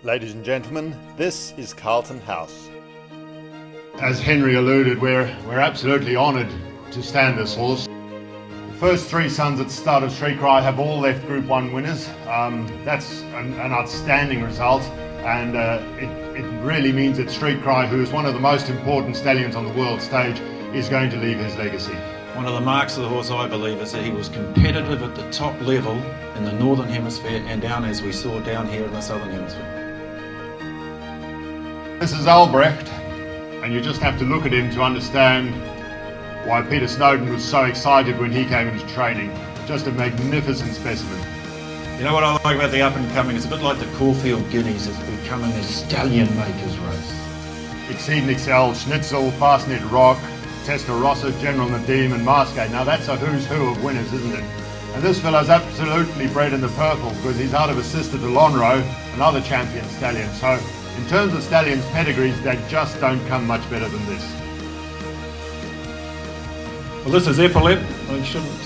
Ladies and gentlemen, this is Carlton House. As Henry alluded, we're absolutely honoured to stand this horse. The first three sons at the start of Street Cry have all left Group 1 winners. That's an outstanding result, and it really means that Street Cry, who is one of the most important stallions on the world stage, is going to leave his legacy. One of the marks of the horse, I believe, is that he was competitive at the top level in the Northern Hemisphere and down, as we saw, down here in the Southern Hemisphere. This is ALBRECHT, and you just have to look at him to understand why Peter Snowden was so excited when he came into training. Just a magnificent specimen. You know what I like about the up and coming? It's a bit like the Caulfield Guineas. It's becoming a stallion maker's race. Exceed and Excel, Schnitzel, Fastnet Rock, Testarossa, General Nadim and Masqué. Now that's a who's who of winners, isn't it? And this fellow's absolutely bred in the purple because he's out of a sister to LONHRO, another champion stallion. So in terms of stallions' pedigrees, they just don't come much better than this. Well, this is EPAULETTE. We shouldn't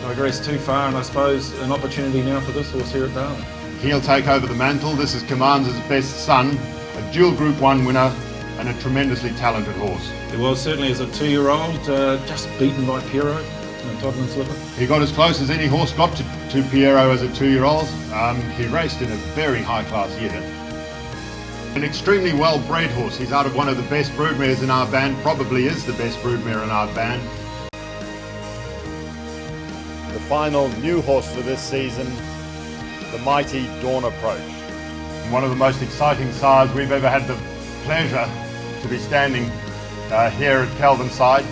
digress too far, and I suppose an opportunity now for this horse here at Darley. He'll take over the mantle. This is Commander's best son, a dual Group 1 winner and a tremendously talented horse. He was certainly as a 2-year-old, just beaten by Piero and Todman Slipper. He got as close as any horse got to Piero as a 2-year-old. He raced in a very high-class year. An extremely well-bred horse. He's out of one of the best broodmares in our band, probably is the best broodmare in our band. The final new horse for this season, the mighty Dawn Approach. One of the most exciting sires we've ever had the pleasure to be standing here at Kelvinside.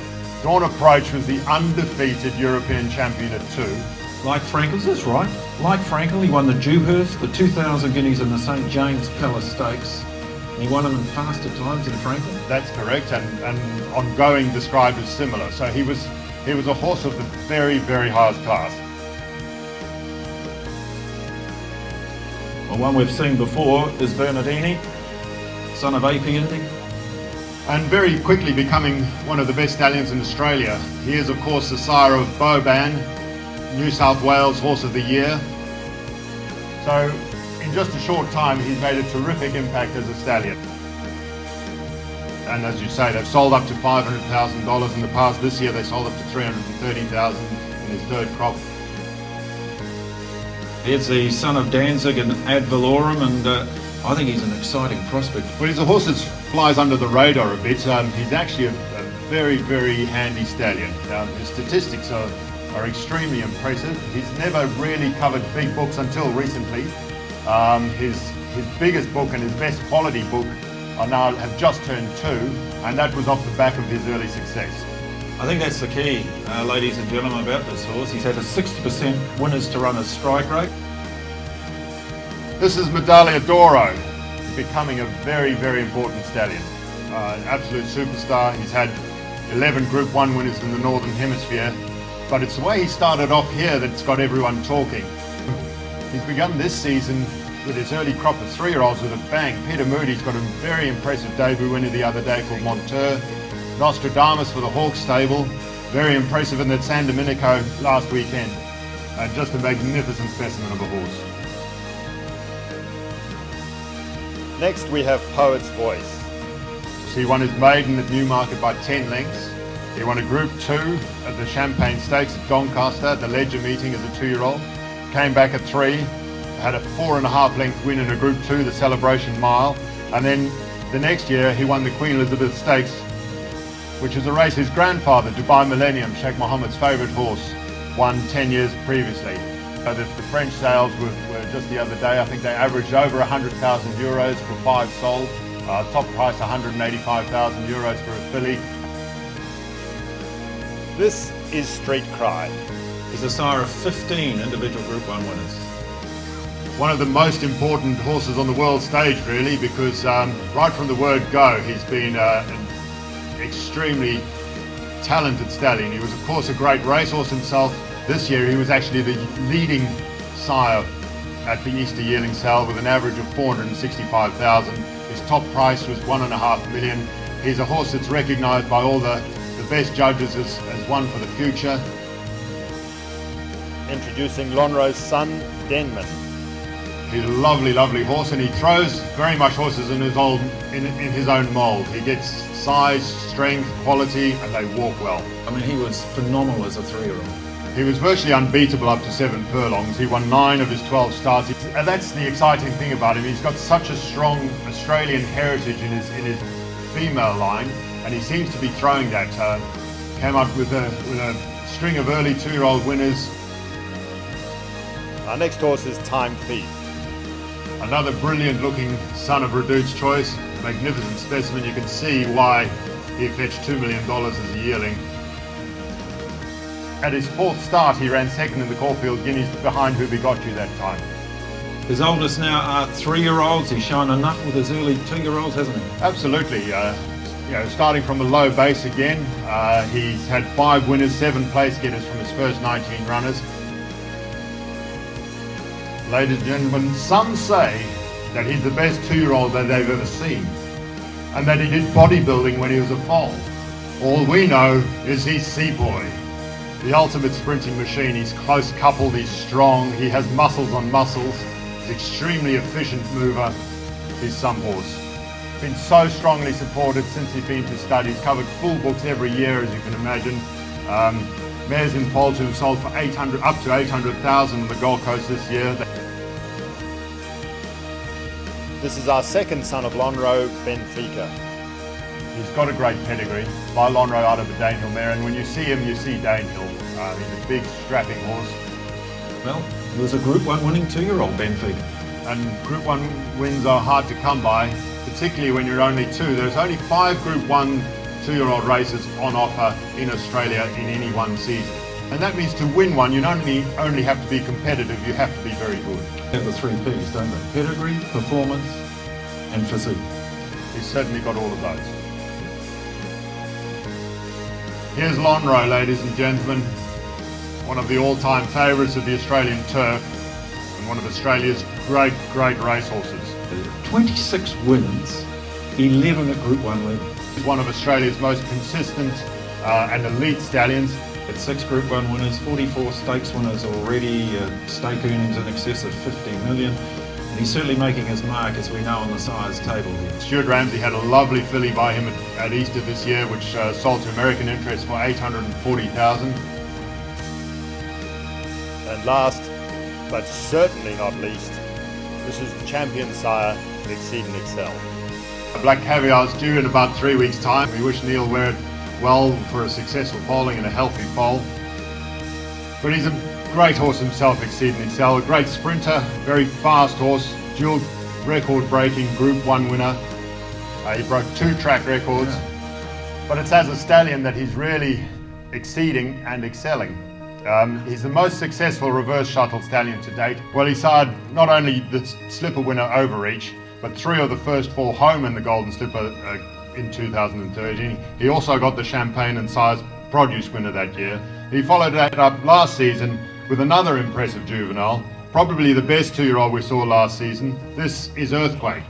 Dawn Approach was the undefeated European champion at 2. Like Frankel, is this right? Like Frankel, he won the Dewhurst, the 2,000 guineas in the St James Palace Stakes. And he won them in faster times than Frankel. That's correct, and ongoing described as similar. So he was a horse of the very, very highest class. Well, one we've seen before is Bernardini, son of APAULETTE. And very quickly becoming one of the best stallions in Australia. He is, of course, the sire of Boban, New South Wales Horse of the Year. So in just a short time, he's made a terrific impact as a stallion. And as you say, they've sold up to $500,000 in the past. This year they sold up to $330,000 in his third crop. He's the son of Danzig and Ad Valorem, and I think he's an exciting prospect. Well, he's a horse that flies under the radar a bit. He's actually a very, very handy stallion. His statistics are extremely impressive. He's never really covered big books until recently. His biggest book and his best quality book have just turned 2, and that was off the back of his early success. I think that's the key, ladies and gentlemen, about this horse. He's had a 60% winners to run his strike rate. This is Medaglia d'Oro, becoming a very, very important stallion. An absolute superstar. He's had 11 Group 1 winners in the Northern Hemisphere, but it's the way he started off here that's got everyone talking. He's begun this season with his early crop of 3-year-olds with a bang. Peter Moody's got a very impressive debut winner the other day called Monteur. Nostradamus for the Hawk stable, very impressive in that San Domenico last weekend. Just a magnificent specimen of a horse. Next we have Poet's Voice. He won his maiden at Newmarket by 10 lengths. He won a Group 2 at the Champagne Stakes at Doncaster at the Ledger meeting as a 2-year-old. Came back at 3, had a 4.5 length win in a Group 2, the Celebration Mile. And then the next year he won the Queen Elizabeth Stakes, which is a race his grandfather, Dubai Millennium, Sheikh Mohammed's favourite horse, won 10 years previously. The French sales were just the other day. I think they averaged over 100,000 euros for 5 sold. Top price 185,000 euros for a filly. This is Street Cry. He's the sire of 15 individual Group 1 winners. One of the most important horses on the world stage, really, because right from the word go, he's been an extremely talented stallion. He was, of course, a great racehorse himself. This year he was actually the leading sire at the Easter yearling sale with an average of 465,000. His top price was $1.5 million. He's a horse that's recognised by all the best judges as one for the future. Introducing LONHRO's son, DENMAN. He's a lovely, lovely horse, and he throws very much horses in his own mould. He gets size, strength, quality, and they walk well. I mean, he was phenomenal as a 3-year-old. He was virtually unbeatable up to 7 furlongs. He won 9 of his 12 starts. And that's the exciting thing about him. He's got such a strong Australian heritage in his female line, and he seems to be throwing that. Came up with a string of early 2-year-old winners. Our next horse is Time Thief. Another brilliant looking son of Redout's Choice. Magnificent specimen. You can see why he fetched $2 million as a yearling. At his 4th start, he ran 2nd in the Caulfield Guineas behind Who Begot You that time. His oldest now are 3-year-olds. He's shown enough with his early 2-year-olds, hasn't he? Absolutely. Starting from a low base again, he's had 5 winners, 7 place getters from his first 19 runners. Ladies and gentlemen, some say that he's the best 2-year-old that they've ever seen, and that he did bodybuilding when he was a foal. All we know is he's Sepoy, the ultimate sprinting machine. He's close coupled, he's strong, he has muscles on muscles, he's extremely efficient mover. He's some horse. Been so strongly supported since he's been to stud. He's covered full books every year, as you can imagine. Mares in foals who have sold for up to 800,000 on the Gold Coast this year. This is our second son of Lonhro, Benfica. He's got a great pedigree by Lonhro out of the Danehill mare, and when you see him, you see Danehill. He's a big, strapping horse. Well, he was a Group 1 winning 2-year-old, Benfica. And Group 1 wins are hard to come by, particularly when you're only 2. There's only 5 Group 1 2-year-old races on offer in Australia in any one season. And that means to win one, you don't only have to be competitive, you have to be very good. They have the 3 Ps, don't they? Pedigree, performance, and physique. He's certainly got all of those. Here's Lonhro, ladies and gentlemen. One of the all-time favourites of the Australian turf, and one of Australia's great, great racehorses. 26 wins, 11 at Group 1 level. He's one of Australia's most consistent and elite stallions. At 6 Group 1 winners, 44 stakes winners already, stake earnings in excess of 50 million. And he's certainly making his mark, as we know, on the size table here. Stuart Ramsey had a lovely filly by him at Easter this year, which sold to American interest for $840,000. And last, but certainly not least, this is the champion sire, Exceed and Excel. Black Caviar is due in about 3 weeks' time. We wish Neil Ware well for a successful foaling and a healthy foal. But he's a great horse himself, Exceed and Excel. A great sprinter, very fast horse, dual record-breaking Group 1 winner. He broke 2 track records. Yeah. But it's as a stallion that he's really exceeding and excelling. He's the most successful reverse shuttle stallion to date. Well, he sired not only the Slipper winner Overreach, but 3 of the first 4 home in the Golden Slipper in 2013. He also got the Champagne and Sires Produce winner that year. He followed that up last season with another impressive juvenile, probably the best 2-year-old we saw last season. This is Earthquake.